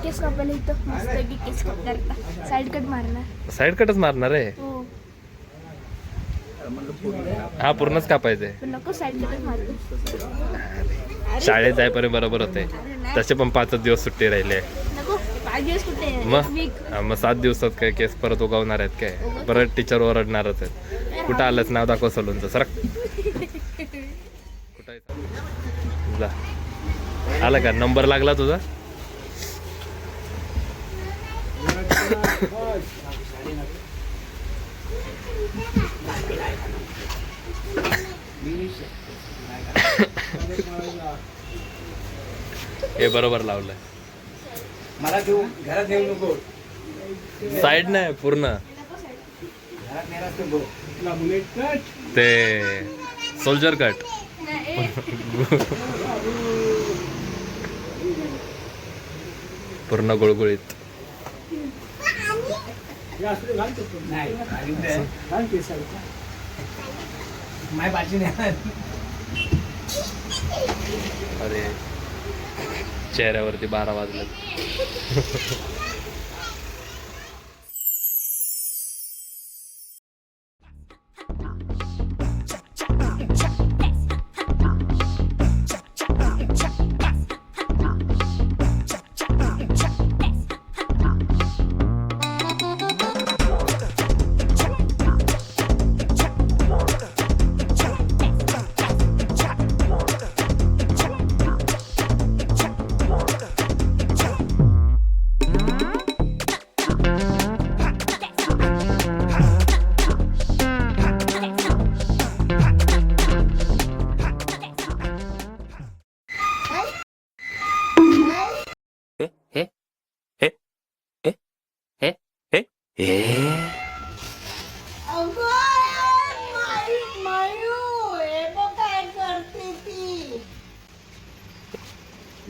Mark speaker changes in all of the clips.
Speaker 1: केस कापायला इथं मस्त केस कट करता साईड कट मारणार.
Speaker 2: साईड कटच मारणार आहे.
Speaker 1: हो
Speaker 2: हा पूर्णच कापायचंय.
Speaker 1: नको साईड कटच मारतो.
Speaker 2: शाळेत जायपर्यंत बरोबर होते. तसे पण 5 दिवस सुट्टी राहिले.
Speaker 1: नको 5 दिवस कुठे
Speaker 2: मग 7 दिवसात काय केस परत उगवणार आहेत काय? परत टीचर ओरडणारच आहेत. कुठं आलंच नाव दाखव सलूनचं सर. कुठं जा आला का? नंबर लागला तुझा? हे बरोबर लावलंय.
Speaker 3: मला देऊ घरात येऊ नको.
Speaker 2: साईड नाही पूर्ण ते सोल्जर कट. पूर्ण गुळगुळीत. अरे चेहऱ्यावरती 12 वाजले.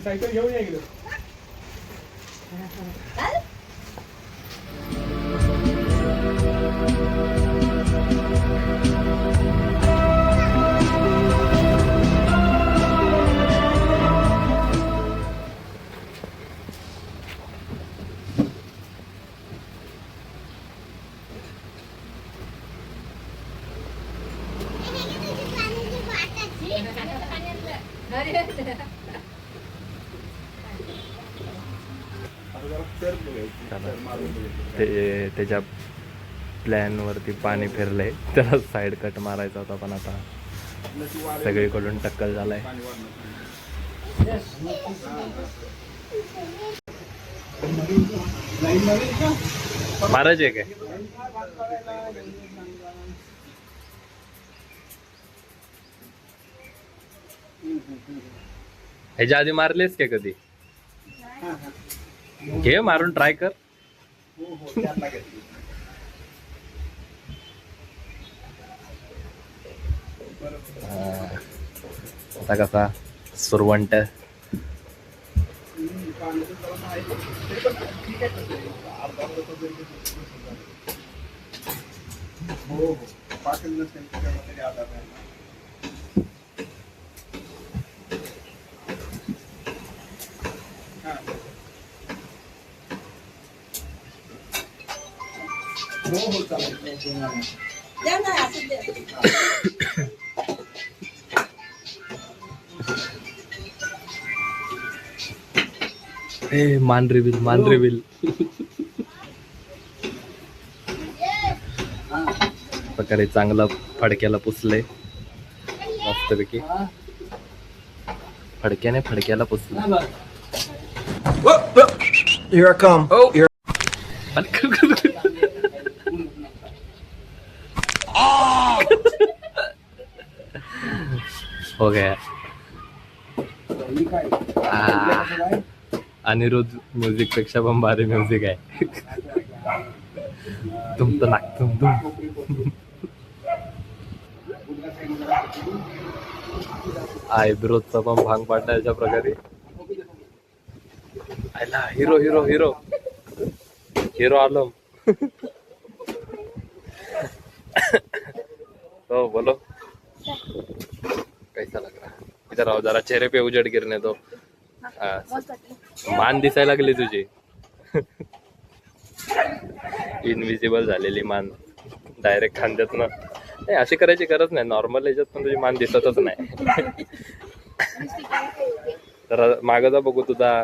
Speaker 3: सायकल घेऊन या.
Speaker 2: ते त्याच्या प्लॅन वरती पाणी फिरलंय. त्याला साईड कट मारायचा होता पण आता सगळीकडून टक्कल झालाय. मारायचे काय? ह्याच्या आधी मारलेस का कधी? घे मारून ट्राय कर. आता कसा सुरवंट. मान रिव्हील. प्रकारे चांगलं फडक्याला पुसले मस्तपैकी. फडक्याला पुसलं.
Speaker 3: Here I come. Oh.
Speaker 2: हो गया. अनिरुद्ध म्युझिक पेक्षा पण भारी म्युझिक आहे. तुम तर नाक तुम आयब्रोजचा पण भांग पाडला याच्या प्रकारे. हिरो हिरो हिरो हिरो आलम. तो बोलो कैसा लग रहा? इधर आओ जरा, चेहरे पे उजड गिरने दो.
Speaker 1: मस्त वाटलं.
Speaker 2: मान दिसायला लागली तुझी. इनविजिबल झालेली मान डायरेक्ट खांद्यात ना. नाही अशी करायची गरज नाही, नॉर्मल याच्यात पण तुझी मान दिसतच नाही.
Speaker 1: नुसती काय काय
Speaker 2: तर मागं जा बघू तुझा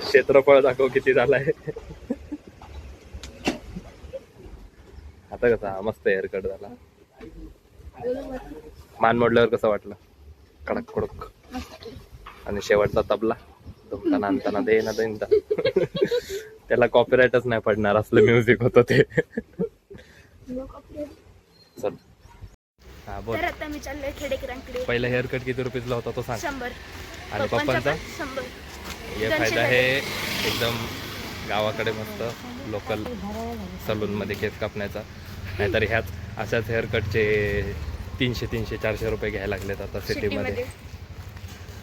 Speaker 2: क्षेत्रफळ दाखव किती झालाय. आता कसा मस्त हेअरकट झाला. मान मोडल्यावर कसं वाटलं? कडक कडक. आणि शेवटचा तबला तुमचा नांदताना दे ना देईन. त्याला कॉपीराईटच नाही पडणार असलं म्युझिक होतं ते. चल हा बोल.
Speaker 1: तर आता मी चाललोय खेडेकरांकडे.
Speaker 2: पहिला हेअरकट किती रुपयाला होता तो सांग.
Speaker 1: 100.
Speaker 2: आणि पप्पांचा
Speaker 1: 100.
Speaker 2: हे फायदा आहे एकदम गावाकडे मस्त लोकल सलून मध्ये केस कापण्याचा. नाहीतर ह्याच अशाच हेअरकटचे 300-400 रुपये घ्यायला लागलेत आता सिटीमध्ये.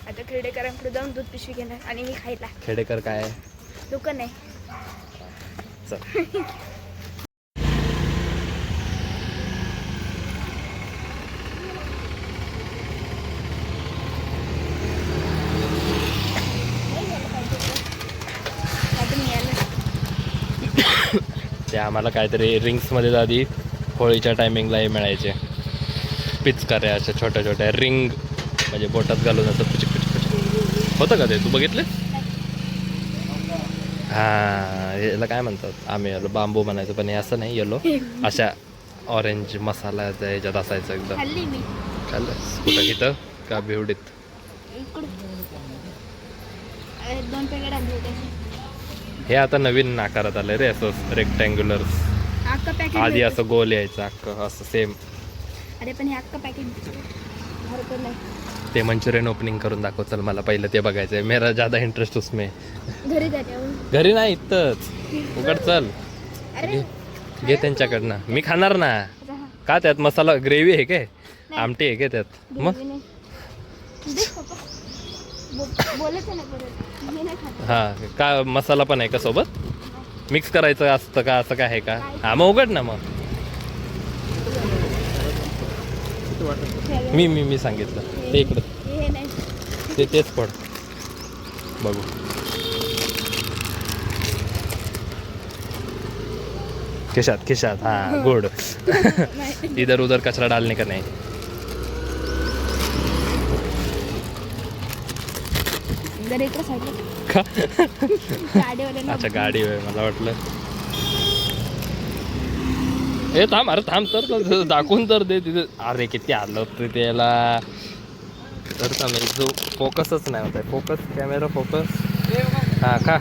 Speaker 1: आता खेडेकरांकडे जाऊन दूध पिशवी घेणार आणि मी खायला.
Speaker 2: खेडेकर काय आहे?
Speaker 1: दुकान आहे.
Speaker 2: चल. ते आम्हाला काहीतरी रिंग्समध्ये आधी होळीच्या टायमिंगला हे मिळायचे पिचकाऱ्या अशा छोट्या छोट्या रिंग, म्हणजे बोटात घालून असं पुचिक पुचिक पुचिक होतं का ते? तू बघितले? हां, याला काय म्हणतात आम्ही याला बांबू म्हणायचं, पण हे असं नाही, येलो अशा ऑरेंज मसाला याच्यात असायचं एकदम.
Speaker 1: खाल्ली मी.
Speaker 2: खाल्लं कुठं इथं का बिवडीत?
Speaker 1: इकडे 2 पॅकेट आणले होते.
Speaker 2: हे आता नवीन आकारात आलंय रे, असं रेक्टँग्युलर.
Speaker 1: अख्खा पॅकेट
Speaker 2: आधी असं गोल यायचं अख्खं असं सेम.
Speaker 1: अरे पण हे अख्खा पॅकेट भरपूर नाही.
Speaker 2: ते मंचुरियन ओपनिंग करून दाखव. चल मला पहिलं ते बघायचं आहे. मेरा ज्यादा इंटरेस्ट उसमें.
Speaker 1: घरी जाण्यावर.
Speaker 2: घरी नाही इथंच उघड. चल
Speaker 1: अरे
Speaker 2: घे त्यांच्याकडनं. मी खाणार ना. का त्यात मसाला ग्रेव्ही आहे काय? आमटी आहे काय त्यात? मग
Speaker 1: बोलायचं नाही परत. मी नाही खात.
Speaker 2: हा का मसाला पण आहे का सोबत? मिक्स करायचं असतं का? असं काय आहे का? हा मग उघड ना. मग मी सांगितलं ते इकडं
Speaker 1: हे नाही.
Speaker 2: तेच पड बघू. खिशात हाँ गुड. इधर उधर कचरा डालने का नहीं. का? अच्छा गाडी आहे. मला वाटलं हे थांब. अरे थांब तर दाखवून तर दे तिथे. अरे किती आलं होतं त्याला. तर थांब जो फोकसच नाही होत आहे. Focus camera focus. हां का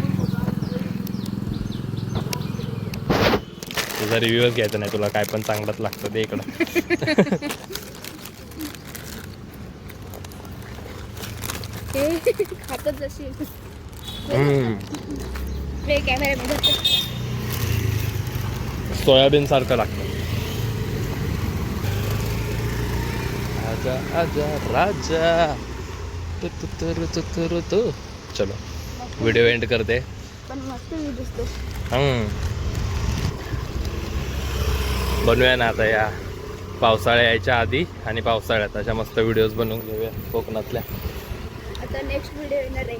Speaker 2: तुझा रिव्ह्यूच घ्यायचा नाही. तुला काय पण चांगलंच लागतं ते इकडं.
Speaker 1: खातात जशी कॅमेरा
Speaker 2: सोयाबीन सारखं लागतं. आजा आजा राजा तो. चलो व्हिडिओ एंड करते.
Speaker 1: पण मस्त दिसतो.
Speaker 2: बनवूया ना आता या पावसाळ्या यायच्या आधी आणि पावसाळ्यात अशा मस्त व्हिडिओज बनवून घेऊया कोकणातल्या.
Speaker 1: आता नेक्स्ट व्हिडिओ येणार आहे.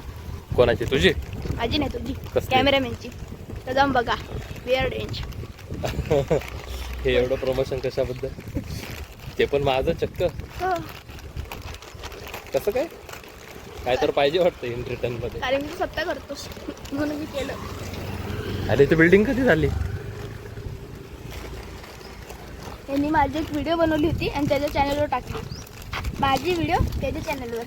Speaker 2: कोणाची? तुझी?
Speaker 1: माझी नाही तुझी.
Speaker 2: कसली?
Speaker 1: कॅमेरामॅनची. तर जाऊन बघा. Wear range.
Speaker 2: हे एवढं प्रमोशन कशाबद्दल? ते पण माझं चक्क.
Speaker 1: हो.
Speaker 2: कसं काय? काय तर पाहिजे वाटतं इन रिटर्न मध्ये.
Speaker 1: कारण मी स्वतः करतोस म्हणून मी केलं.
Speaker 2: अरे ती बिल्डिंग कधी झाली?
Speaker 1: त्यांनी माझी एक व्हिडिओ बनवली होती आणि त्याच्या चॅनलवर टाकली. माझी व्हिडिओ त्याच्या चॅनलवर.